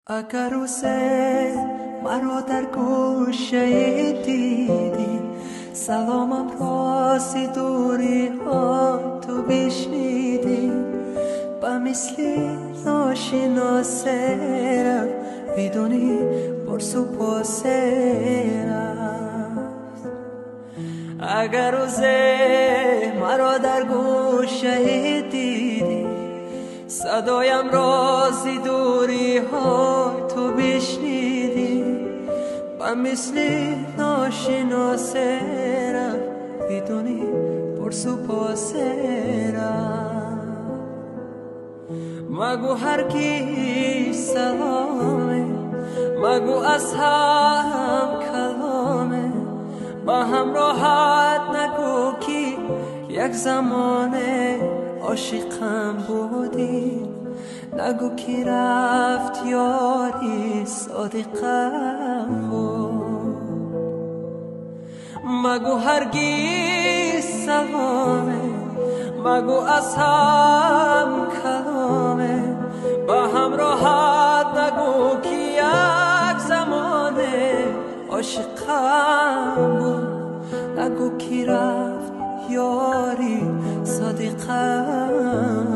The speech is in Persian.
اگر روزه مرا در گوشه دیدی، سلامم راستی دوری ها تو بشنیدی، با مثلی ناشناسه رفت بدونی پرس و پاسه رفت. اگر روزه مرا در گوشه دیدی، صدایم رازی دوری ها تو بشنیدی، با مثلی ناشناسه رفت بدونی پرس و پاسه رفت. مگو هرگی سلامه، مگو از هم کلامه، با هم راحت نگو کی یک زمانه عاشقم بودی، نگو کی رفت یاری صادقم بود. مگو هرگز سلامه، مگو از هم کلامه، با هم راحت نگو کی یک زمانه عاشقم بود، نگو کی رفت یاری صادقم.